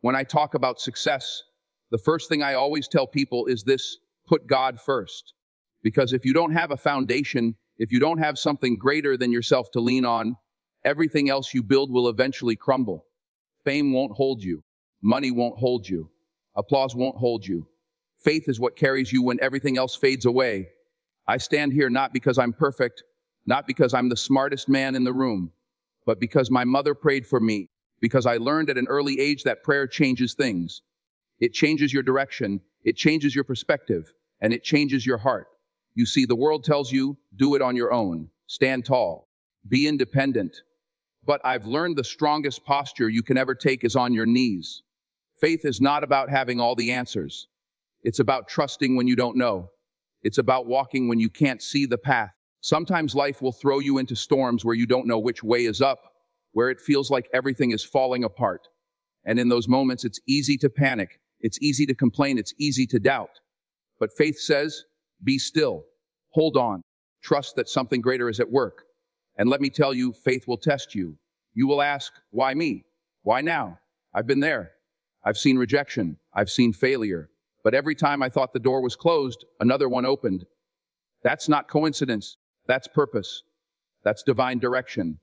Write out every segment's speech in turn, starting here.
When I talk about success, the first thing I always tell people is this: put God first. Because if you don't have a foundation, if you don't have something greater than yourself to lean on, everything else you build will eventually crumble. Fame won't hold you. Money won't hold you. Applause won't hold you. Faith is what carries you when everything else fades away. I stand here not because I'm perfect, not because I'm the smartest man in the room, but because my mother prayed for me, because I learned at an early age that prayer changes things. It changes your direction, it changes your perspective, and it changes your heart. You see, the world tells you, do it on your own, stand tall, be independent. But I've learned the strongest posture you can ever take is on your knees. Faith is not about having all the answers. It's about trusting when you don't know. It's about walking when you can't see the path. Sometimes life will throw you into storms where you don't know which way is up, where it feels like everything is falling apart. And in those moments, it's easy to panic. It's easy to complain. It's easy to doubt. But faith says, be still. Hold on. Trust that something greater is at work. And let me tell you, faith will test you. You will ask, why me? Why now? I've been there. I've seen rejection. I've seen failure. But every time I thought the door was closed, another one opened. That's not coincidence. That's purpose. That's divine direction.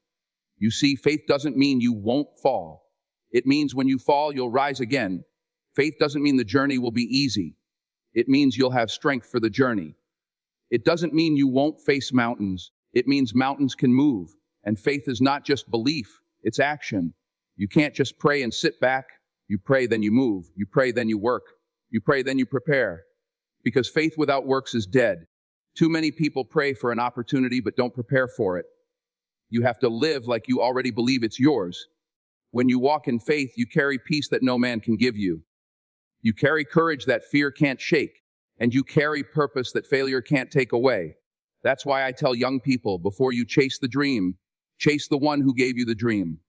You see, faith doesn't mean you won't fall. It means when you fall, you'll rise again. Faith doesn't mean the journey will be easy. It means you'll have strength for the journey. It doesn't mean you won't face mountains. It means mountains can move. And faith is not just belief, it's action. You can't just pray and sit back. You pray, then you move. You pray, then you work. You pray, then you prepare. Because faith without works is dead. Too many people pray for an opportunity but don't prepare for it. You have to live like you already believe it's yours. When you walk in faith, you carry peace that no man can give you. You carry courage that fear can't shake. And you carry purpose that failure can't take away. That's why I tell young people, before you chase the dream, chase the one who gave you the dream.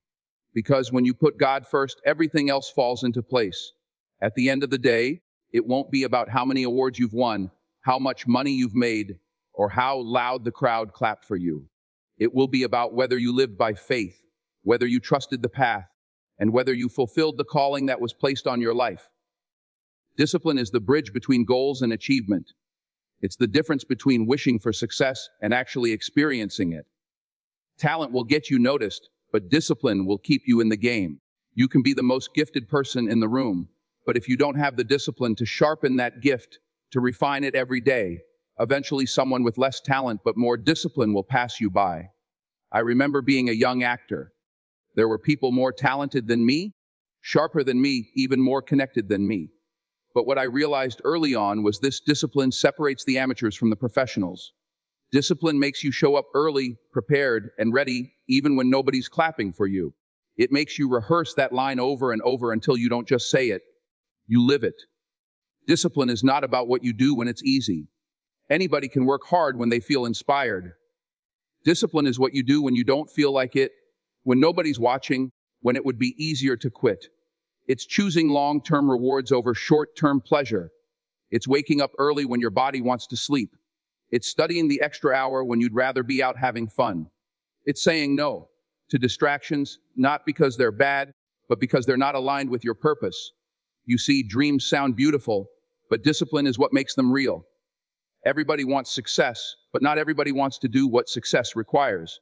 Because when you put God first, everything else falls into place. At the end of the day, it won't be about how many awards you've won, how much money you've made, or how loud the crowd clapped for you. It will be about whether you lived by faith, whether you trusted the path, and whether you fulfilled the calling that was placed on your life. Discipline is the bridge between goals and achievement. It's the difference between wishing for success and actually experiencing it. Talent will get you noticed, but discipline will keep you in the game. You can be the most gifted person in the room, but if you don't have the discipline to sharpen that gift, to refine it every day, eventually someone with less talent but more discipline will pass you by. I remember being a young actor. There were people more talented than me, sharper than me, even more connected than me. But what I realized early on was this: discipline separates the amateurs from the professionals. Discipline makes you show up early, prepared, and ready, even when nobody's clapping for you. It makes you rehearse that line over and over until you don't just say it, you live it. Discipline is not about what you do when it's easy. Anybody can work hard when they feel inspired. Discipline is what you do when you don't feel like it, when nobody's watching, when it would be easier to quit. It's choosing long-term rewards over short-term pleasure. It's waking up early when your body wants to sleep. It's studying the extra hour when you'd rather be out having fun. It's saying no to distractions, not because they're bad, but because they're not aligned with your purpose. You see, dreams sound beautiful, but discipline is what makes them real. Everybody wants success, but not everybody wants to do what success requires.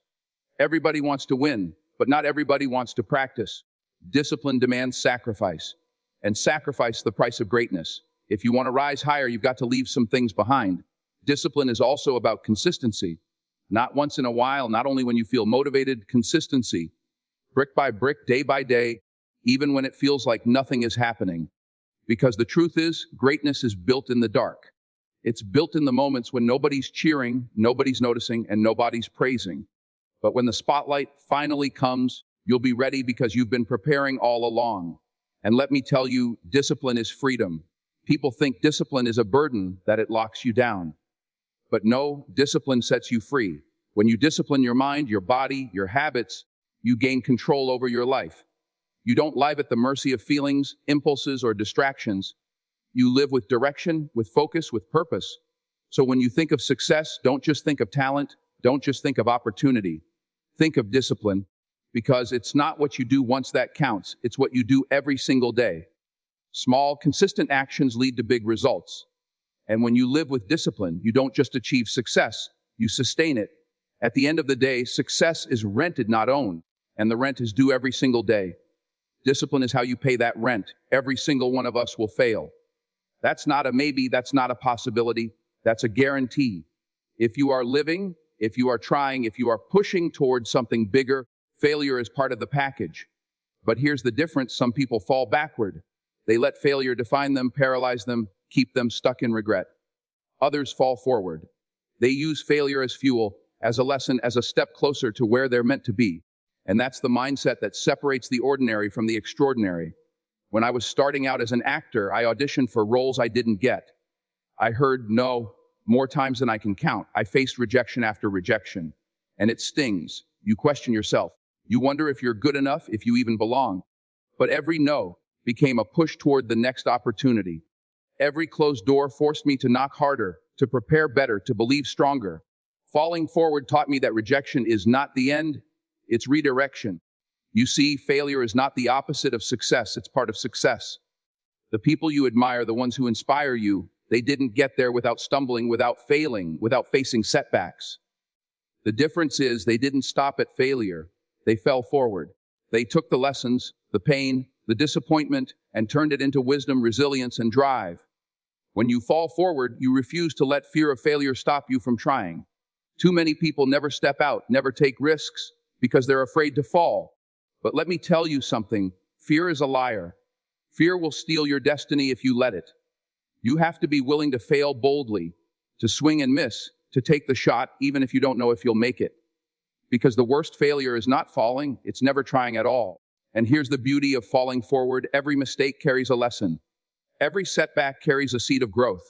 Everybody wants to win, but not everybody wants to practice. Discipline demands sacrifice, and sacrifice the price of greatness. If you want to rise higher, you've got to leave some things behind. Discipline is also about consistency. Not once in a while, not only when you feel motivated, consistency. Brick by brick, day by day, even when it feels like nothing is happening. Because the truth is, greatness is built in the dark. It's built in the moments when nobody's cheering, nobody's noticing, and nobody's praising. But when the spotlight finally comes, you'll be ready because you've been preparing all along. And let me tell you, discipline is freedom. People think discipline is a burden, that it locks you down. But no, discipline sets you free. When you discipline your mind, your body, your habits, you gain control over your life. You don't live at the mercy of feelings, impulses, or distractions. You live with direction, with focus, with purpose. So when you think of success, don't just think of talent, don't just think of opportunity. Think of discipline, because it's not what you do once that counts, it's what you do every single day. Small, consistent actions lead to big results. And when you live with discipline, you don't just achieve success, you sustain it. At the end of the day, success is rented, not owned, and the rent is due every single day. Discipline is how you pay that rent. Every single one of us will fail. That's not a maybe, that's not a possibility, that's a guarantee. If you are living, if you are trying, if you are pushing towards something bigger, failure is part of the package. But here's the difference: some people fall backward. They let failure define them, paralyze them, keep them stuck in regret. Others fall forward. They use failure as fuel, as a lesson, as a step closer to where they're meant to be. And that's the mindset that separates the ordinary from the extraordinary. When I was starting out as an actor, I auditioned for roles I didn't get. I heard no more times than I can count. I faced rejection after rejection. And it stings. You question yourself. You wonder if you're good enough, if you even belong. But every no became a push toward the next opportunity. Every closed door forced me to knock harder, to prepare better, to believe stronger. Falling forward taught me that rejection is not the end, it's redirection. You see, failure is not the opposite of success, it's part of success. The people you admire, the ones who inspire you, they didn't get there without stumbling, without failing, without facing setbacks. The difference is they didn't stop at failure, they fell forward. They took the lessons, the pain, the disappointment, and turned it into wisdom, resilience, and drive. When you fall forward, you refuse to let fear of failure stop you from trying. Too many people never step out, never take risks, because they're afraid to fall. But let me tell you something, fear is a liar. Fear will steal your destiny if you let it. You have to be willing to fail boldly, to swing and miss, to take the shot, even if you don't know if you'll make it. Because the worst failure is not falling, it's never trying at all. And here's the beauty of falling forward: every mistake carries a lesson. Every setback carries a seed of growth.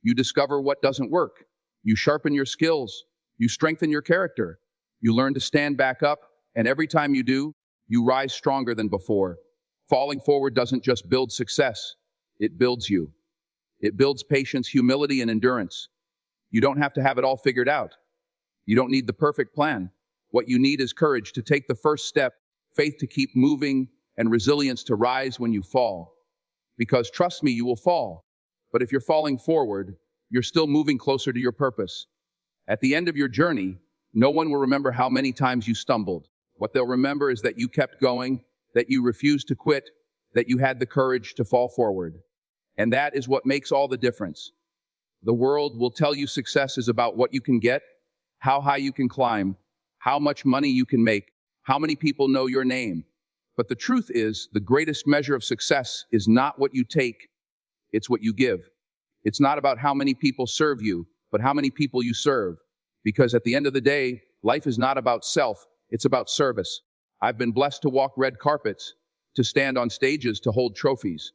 You discover what doesn't work. You sharpen your skills. You strengthen your character. You learn to stand back up, and every time you do, you rise stronger than before. Falling forward doesn't just build success, it builds you. It builds patience, humility, and endurance. You don't have to have it all figured out. You don't need the perfect plan. What you need is courage to take the first step, faith to keep moving, and resilience to rise when you fall. Because trust me, you will fall. But if you're falling forward, you're still moving closer to your purpose. At the end of your journey, no one will remember how many times you stumbled. What they'll remember is that you kept going, that you refused to quit, that you had the courage to fall forward. And that is what makes all the difference. The world will tell you success is about what you can get, how high you can climb, how much money you can make, how many people know your name. But the truth is, the greatest measure of success is not what you take, it's what you give. It's not about how many people serve you, but how many people you serve. Because at the end of the day, life is not about self, it's about service. I've been blessed to walk red carpets, to stand on stages, to hold trophies.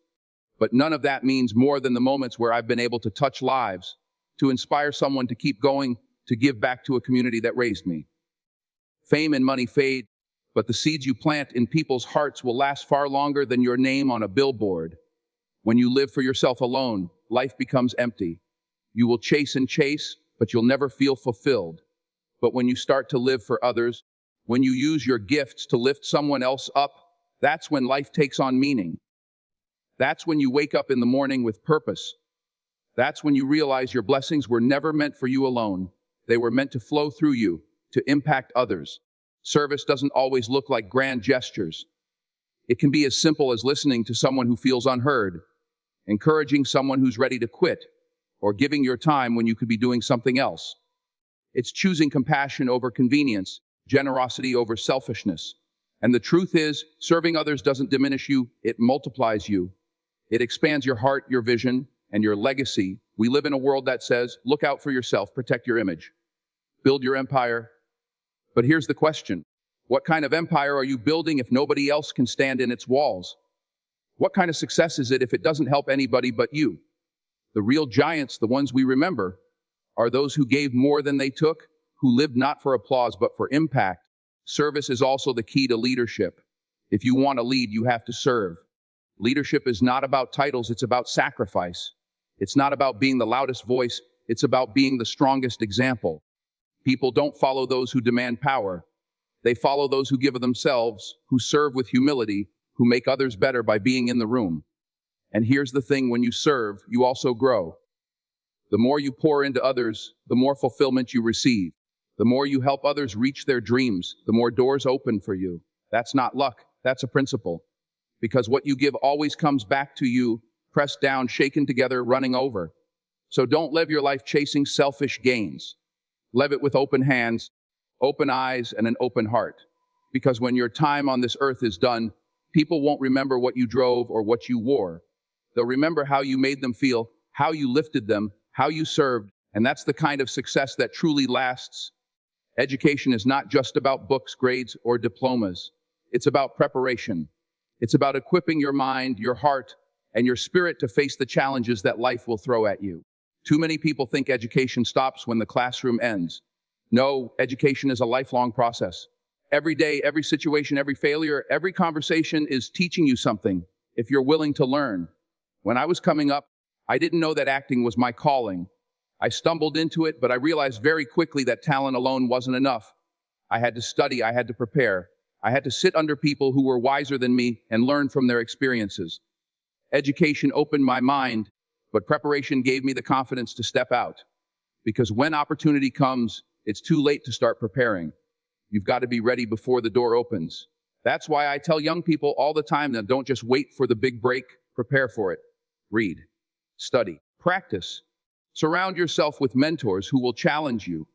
But none of that means more than the moments where I've been able to touch lives, to inspire someone to keep going, to give back to a community that raised me. Fame and money fade, but the seeds you plant in people's hearts will last far longer than your name on a billboard. When you live for yourself alone, life becomes empty. You will chase and chase, but you'll never feel fulfilled. But when you start to live for others, when you use your gifts to lift someone else up, that's when life takes on meaning. That's when you wake up in the morning with purpose. That's when you realize your blessings were never meant for you alone. They were meant to flow through you, to impact others. Service doesn't always look like grand gestures. It can be as simple as listening to someone who feels unheard, encouraging someone who's ready to quit, or giving your time when you could be doing something else. It's choosing compassion over convenience, generosity over selfishness. And the truth is, serving others doesn't diminish you, it multiplies you. It expands your heart, your vision, and your legacy. We live in a world that says, look out for yourself, protect your image, build your empire. But here's the question. What kind of empire are you building if nobody else can stand in its walls? What kind of success is it if it doesn't help anybody but you? The real giants, the ones we remember, are those who gave more than they took, who lived not for applause but for impact. Service is also the key to leadership. If you want to lead, you have to serve. Leadership is not about titles, it's about sacrifice. It's not about being the loudest voice, it's about being the strongest example. People don't follow those who demand power. They follow those who give of themselves, who serve with humility, who make others better by being in the room. And here's the thing, when you serve, you also grow. The more you pour into others, the more fulfillment you receive. The more you help others reach their dreams, the more doors open for you. That's not luck, that's a principle. Because what you give always comes back to you, pressed down, shaken together, running over. So don't live your life chasing selfish gains. Live it with open hands, open eyes, and an open heart. Because when your time on this earth is done, people won't remember what you drove or what you wore. They'll remember how you made them feel, how you lifted them, how you served, and that's the kind of success that truly lasts. Education is not just about books, grades, or diplomas. It's about preparation. It's about equipping your mind, your heart, and your spirit to face the challenges that life will throw at you. Too many people think education stops when the classroom ends. No, education is a lifelong process. Every day, every situation, every failure, every conversation is teaching you something, if you're willing to learn. When I was coming up, I didn't know that acting was my calling. I stumbled into it, but I realized very quickly that talent alone wasn't enough. I had to study, I had to prepare. I had to sit under people who were wiser than me and learn from their experiences. Education opened my mind, but preparation gave me the confidence to step out. Because when opportunity comes, it's too late to start preparing. You've got to be ready before the door opens. That's why I tell young people all the time that don't just wait for the big break, prepare for it. Read, study, practice. Surround yourself with mentors who will challenge you.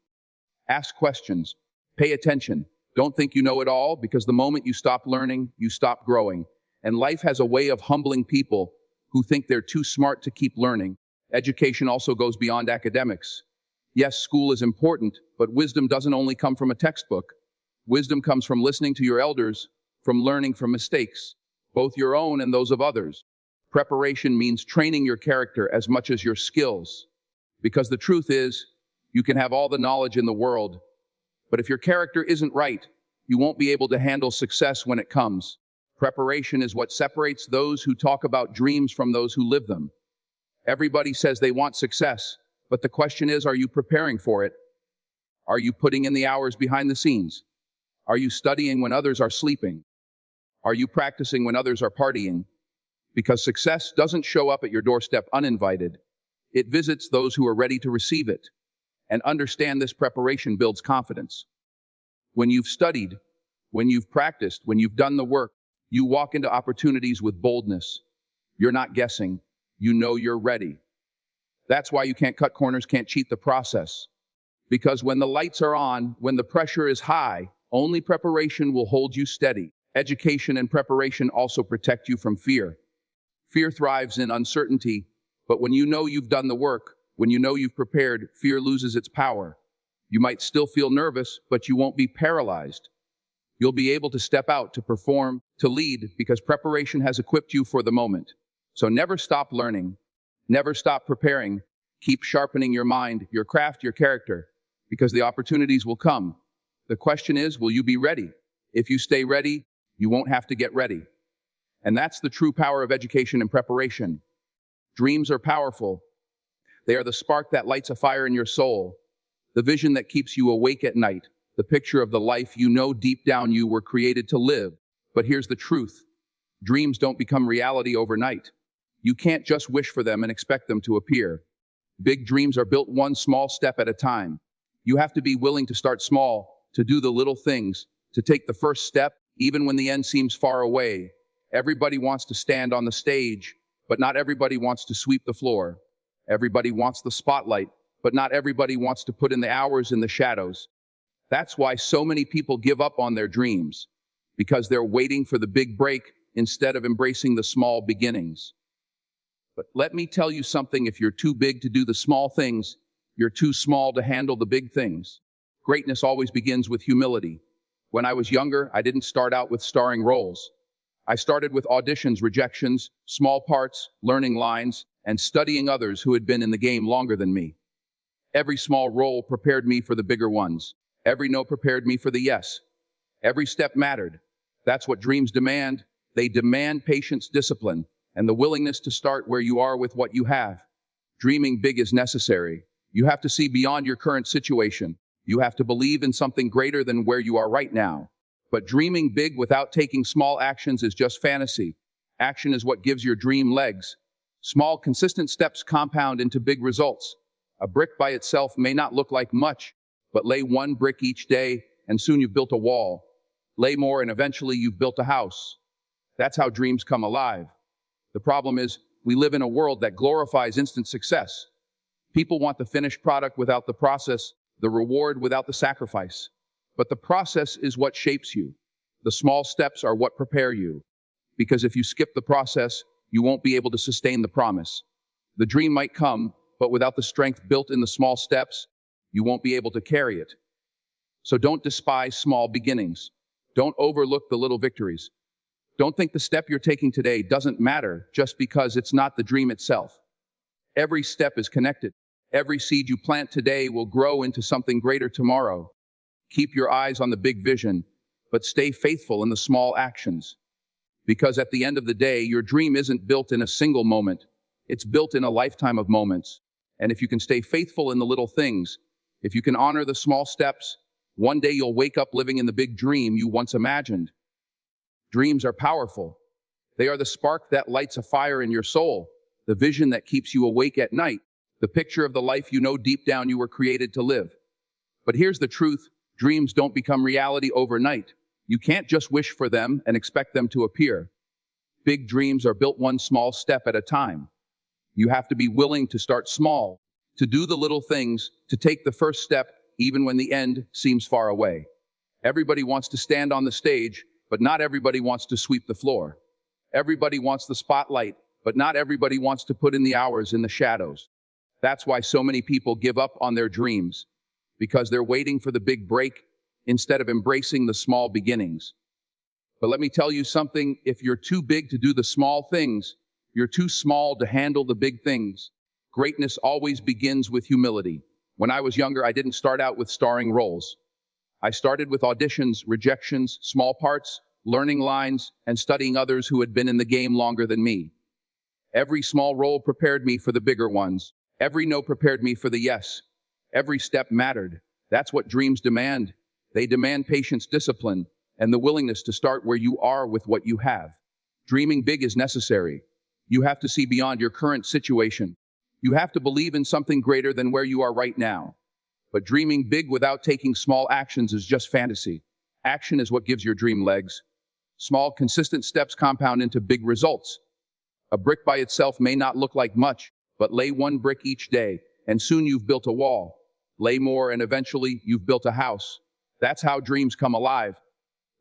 Ask questions, pay attention. Don't think you know it all, because the moment you stop learning, you stop growing. And life has a way of humbling people who think they're too smart to keep learning. Education also goes beyond academics. Yes, school is important, but wisdom doesn't only come from a textbook. Wisdom comes from listening to your elders, from learning from mistakes, both your own and those of others. Preparation means training your character as much as your skills. Because the truth is, you can have all the knowledge in the world, but if your character isn't right, you won't be able to handle success when it comes. Preparation is what separates those who talk about dreams from those who live them. Everybody says they want success, but the question is, are you preparing for it? Are you putting in the hours behind the scenes? Are you studying when others are sleeping? Are you practicing when others are partying? Because success doesn't show up at your doorstep uninvited. It visits those who are ready to receive it. And understand, this preparation builds confidence. When you've studied, when you've practiced, when you've done the work, you walk into opportunities with boldness. You're not guessing. You know you're ready. That's why you can't cut corners, can't cheat the process. Because when the lights are on, when the pressure is high, only preparation will hold you steady. Education and preparation also protect you from fear. Fear thrives in uncertainty, but when you know you've done the work, when you know you've prepared, fear loses its power. You might still feel nervous, but you won't be paralyzed. You'll be able to step out, to perform, to lead, because preparation has equipped you for the moment. So never stop learning. Never stop preparing. Keep sharpening your mind, your craft, your character, because the opportunities will come. The question is, will you be ready? If you stay ready, you won't have to get ready. And that's the true power of education and preparation. Dreams are powerful. They are the spark that lights a fire in your soul, the vision that keeps you awake at night, the picture of the life you know deep down you were created to live. But here's the truth. Dreams don't become reality overnight. You can't just wish for them and expect them to appear. Big dreams are built one small step at a time. You have to be willing to start small, to do the little things, to take the first step, even when the end seems far away. Everybody wants to stand on the stage, but not everybody wants to sweep the floor. Everybody wants the spotlight, but not everybody wants to put in the hours in the shadows. That's why so many people give up on their dreams, because they're waiting for the big break instead of embracing the small beginnings. But let me tell you something, if you're too big to do the small things, you're too small to handle the big things. Greatness always begins with humility. When I was younger, I didn't start out with starring roles. I started with auditions, rejections, small parts, learning lines, and studying others who had been in the game longer than me. Every small role prepared me for the bigger ones. Every no prepared me for the yes. Every step mattered. That's what dreams demand. They demand patience, discipline, and the willingness to start where you are with what you have. Dreaming big is necessary. You have to see beyond your current situation. You have to believe in something greater than where you are right now. But dreaming big without taking small actions is just fantasy. Action is what gives your dream legs. Small, consistent steps compound into big results. A brick by itself may not look like much, but lay one brick each day, and soon you've built a wall. Lay more, and eventually you've built a house. That's how dreams come alive. The problem is, we live in a world that glorifies instant success. People want the finished product without the process, the reward without the sacrifice. But the process is what shapes you. The small steps are what prepare you. Because if you skip the process, you won't be able to sustain the promise. The dream might come, but without the strength built in the small steps, you won't be able to carry it. So don't despise small beginnings. Don't overlook the little victories. Don't think the step you're taking today doesn't matter just because it's not the dream itself. Every step is connected. Every seed you plant today will grow into something greater tomorrow. Keep your eyes on the big vision, but stay faithful in the small actions. Because at the end of the day, your dream isn't built in a single moment. It's built in a lifetime of moments. And if you can stay faithful in the little things, if you can honor the small steps, one day you'll wake up living in the big dream you once imagined. Dreams are powerful. They are the spark that lights a fire in your soul, the vision that keeps you awake at night, the picture of the life you know deep down you were created to live. But here's the truth. Dreams don't become reality overnight. You can't just wish for them and expect them to appear. Big dreams are built one small step at a time. You have to be willing to start small, to do the little things, to take the first step even when the end seems far away. Everybody wants to stand on the stage, but not everybody wants to sweep the floor. Everybody wants the spotlight, but not everybody wants to put in the hours in the shadows. That's why so many people give up on their dreams, because they're waiting for the big break instead of embracing the small beginnings. But let me tell you something, if you're too big to do the small things, you're too small to handle the big things. Greatness always begins with humility. When I was younger, I didn't start out with starring roles. I started with auditions, rejections, small parts, learning lines, and studying others who had been in the game longer than me. Every small role prepared me for the bigger ones. Every no prepared me for the yes. Every step mattered. That's what dreams demand. They demand patience, discipline, and the willingness to start where you are with what you have. Dreaming big is necessary. You have to see beyond your current situation. You have to believe in something greater than where you are right now. But dreaming big without taking small actions is just fantasy. Action is what gives your dream legs. Small, consistent steps compound into big results. A brick by itself may not look like much, but lay one brick each day, and soon you've built a wall. Lay more, and eventually you've built a house. That's how dreams come alive.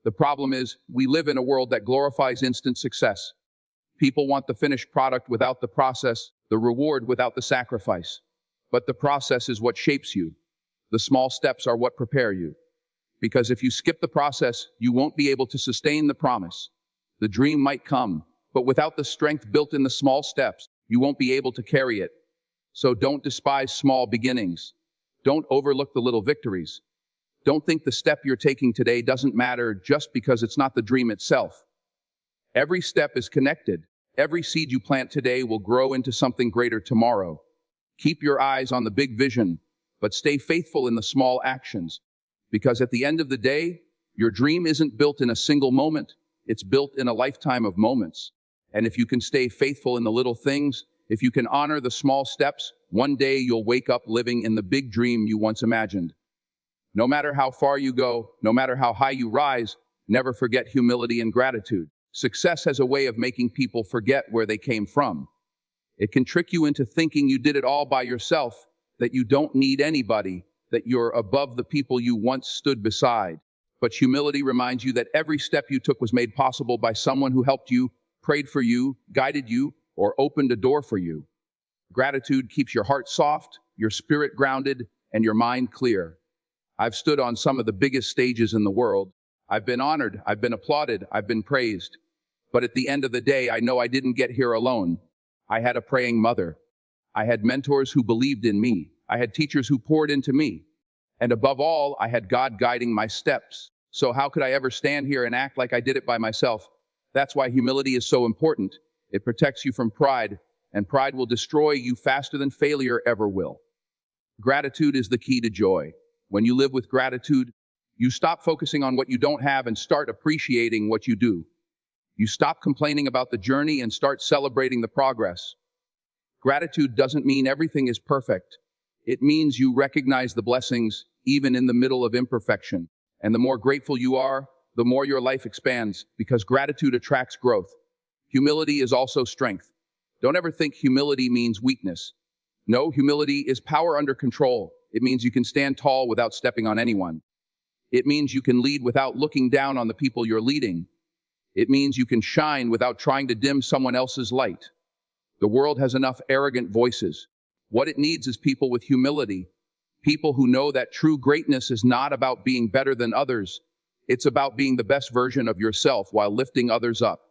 The problem is, we live in a world that glorifies instant success. People want the finished product without the process, the reward without the sacrifice. But the process is what shapes you. The small steps are what prepare you. Because if you skip the process, you won't be able to sustain the promise. The dream might come, but without the strength built in the small steps, you won't be able to carry it. So don't despise small beginnings. Don't overlook the little victories. Don't think the step you're taking today doesn't matter just because it's not the dream itself. Every step is connected. Every seed you plant today will grow into something greater tomorrow. Keep your eyes on the big vision, but stay faithful in the small actions. Because at the end of the day, your dream isn't built in a single moment. It's built in a lifetime of moments. And if you can stay faithful in the little things, if you can honor the small steps, one day you'll wake up living in the big dream you once imagined. No matter how far you go, no matter how high you rise, never forget humility and gratitude. Success has a way of making people forget where they came from. It can trick you into thinking you did it all by yourself, that you don't need anybody, that you're above the people you once stood beside. But humility reminds you that every step you took was made possible by someone who helped you, prayed for you, guided you, or opened a door for you. Gratitude keeps your heart soft, your spirit grounded, and your mind clear. I've stood on some of the biggest stages in the world. I've been honored, I've been applauded, I've been praised. But at the end of the day, I know I didn't get here alone. I had a praying mother. I had mentors who believed in me. I had teachers who poured into me. And above all, I had God guiding my steps. So how could I ever stand here and act like I did it by myself? That's why humility is so important. It protects you from pride, and pride will destroy you faster than failure ever will. Gratitude is the key to joy. When you live with gratitude, you stop focusing on what you don't have and start appreciating what you do. You stop complaining about the journey and start celebrating the progress. Gratitude doesn't mean everything is perfect. It means you recognize the blessings even in the middle of imperfection. And the more grateful you are, the more your life expands, because gratitude attracts growth. Humility is also strength. Don't ever think humility means weakness. No, humility is power under control. It means you can stand tall without stepping on anyone. It means you can lead without looking down on the people you're leading. It means you can shine without trying to dim someone else's light. The world has enough arrogant voices. What it needs is people with humility, people who know that true greatness is not about being better than others. It's about being the best version of yourself while lifting others up.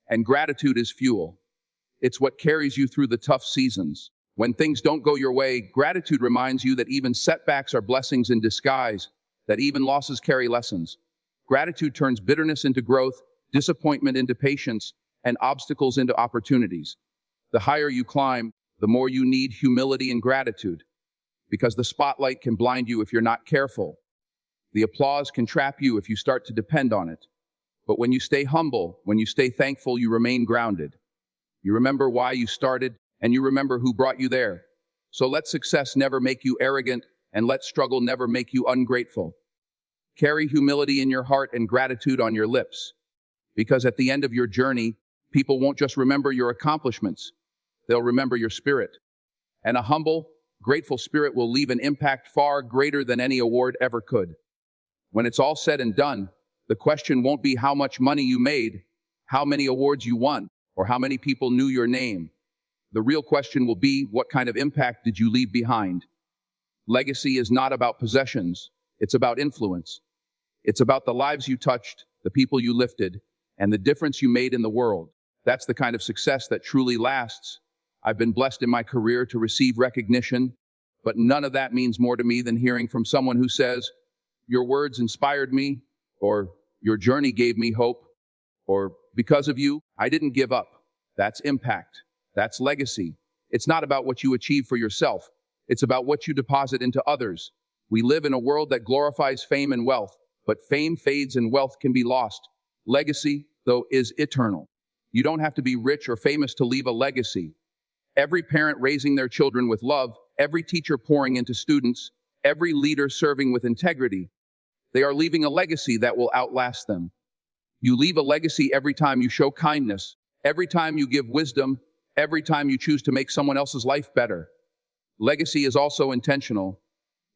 And gratitude is fuel. It's what carries you through the tough seasons. When things don't go your way, gratitude reminds you that even setbacks are blessings in disguise, that even losses carry lessons. Gratitude turns bitterness into growth, disappointment into patience, and obstacles into opportunities. The higher you climb, the more you need humility and gratitude, because the spotlight can blind you if you're not careful. The applause can trap you if you start to depend on it. But when you stay humble, when you stay thankful, you remain grounded. You remember why you started, and you remember who brought you there. So let success never make you arrogant, and let struggle never make you ungrateful. Carry humility in your heart and gratitude on your lips, because at the end of your journey, people won't just remember your accomplishments, they'll remember your spirit. And a humble, grateful spirit will leave an impact far greater than any award ever could. When it's all said and done, the question won't be how much money you made, how many awards you won, or how many people knew your name. The real question will be, what kind of impact did you leave behind? Legacy is not about possessions, it's about influence. It's about the lives you touched, the people you lifted, and the difference you made in the world. That's the kind of success that truly lasts. I've been blessed in my career to receive recognition, but none of that means more to me than hearing from someone who says, "Your words inspired me," or "Your journey gave me hope," or "Because of you, I didn't give up." That's impact. That's legacy. It's not about what you achieve for yourself. It's about what you deposit into others. We live in a world that glorifies fame and wealth, but fame fades and wealth can be lost. Legacy, though, is eternal. You don't have to be rich or famous to leave a legacy. Every parent raising their children with love, every teacher pouring into students, every leader serving with integrity, they are leaving a legacy that will outlast them. You leave a legacy every time you show kindness, every time you give wisdom, every time you choose to make someone else's life better. Legacy is also intentional.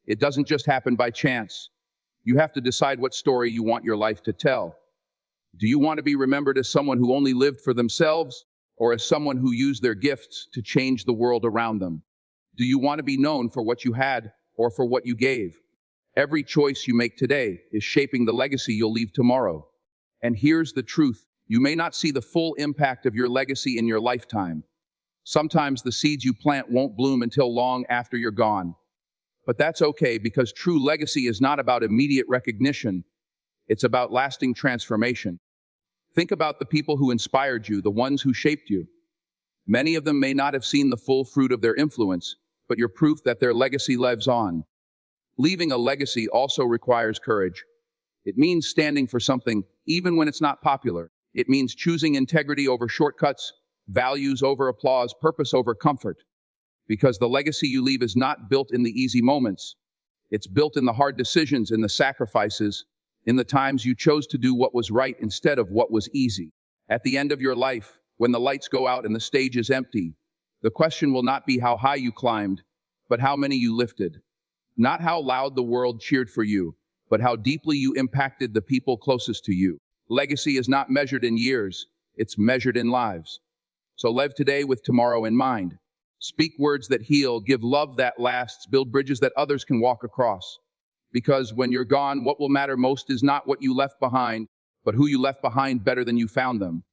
It doesn't just happen by chance. You have to decide what story you want your life to tell. Do you want to be remembered as someone who only lived for themselves, or as someone who used their gifts to change the world around them? Do you want to be known for what you had or for what you gave? Every choice you make today is shaping the legacy you'll leave tomorrow. And here's the truth. You may not see the full impact of your legacy in your lifetime. Sometimes the seeds you plant won't bloom until long after you're gone. But that's okay, because true legacy is not about immediate recognition. It's about lasting transformation. Think about the people who inspired you, the ones who shaped you. Many of them may not have seen the full fruit of their influence, but you're proof that their legacy lives on. Leaving a legacy also requires courage. It means standing for something, even when it's not popular. It means choosing integrity over shortcuts, values over applause, purpose over comfort. Because the legacy you leave is not built in the easy moments. It's built in the hard decisions, in the sacrifices, in the times you chose to do what was right instead of what was easy. At the end of your life, when the lights go out and the stage is empty, the question will not be how high you climbed, but how many you lifted. Not how loud the world cheered for you, but how deeply you impacted the people closest to you. Legacy is not measured in years, it's measured in lives. So live today with tomorrow in mind. Speak words that heal, give love that lasts, build bridges that others can walk across. Because when you're gone, what will matter most is not what you left behind, but who you left behind better than you found them.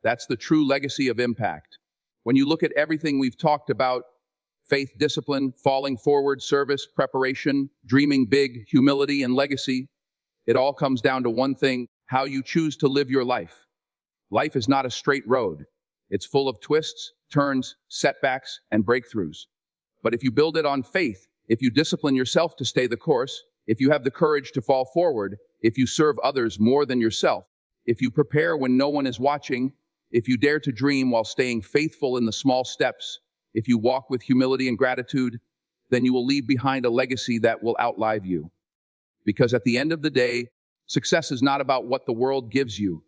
That's the true legacy of impact. When you look at everything we've talked about, faith, discipline, falling forward, service, preparation, dreaming big, humility, and legacy, it all comes down to one thing: how you choose to live your life. Life is not a straight road. It's full of twists, turns, setbacks, and breakthroughs. But if you build it on faith, if you discipline yourself to stay the course, if you have the courage to fall forward, if you serve others more than yourself, if you prepare when no one is watching, if you dare to dream while staying faithful in the small steps, if you walk with humility and gratitude, then you will leave behind a legacy that will outlive you. Because at the end of the day, success is not about what the world gives you.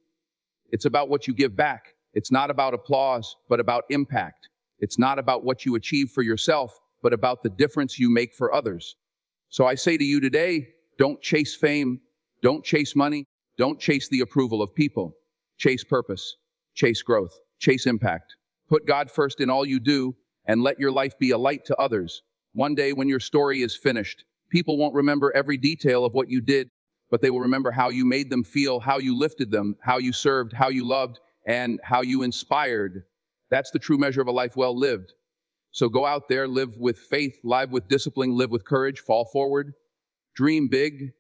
It's about what you give back. It's not about applause, but about impact. It's not about what you achieve for yourself, but about the difference you make for others. So I say to you today, don't chase fame, don't chase money, don't chase the approval of people. Chase purpose, chase growth, chase impact. Put God first in all you do, and let your life be a light to others. One day when your story is finished, people won't remember every detail of what you did, but they will remember how you made them feel, how you lifted them, how you served, how you loved, and how you inspired. That's the true measure of a life well lived. So go out there, live with faith, live with discipline, live with courage, fall forward, dream big,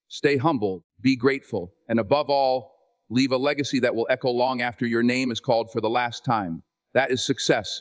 stay humble, be grateful, and above all, leave a legacy that will echo long after your name is called for the last time. That is success.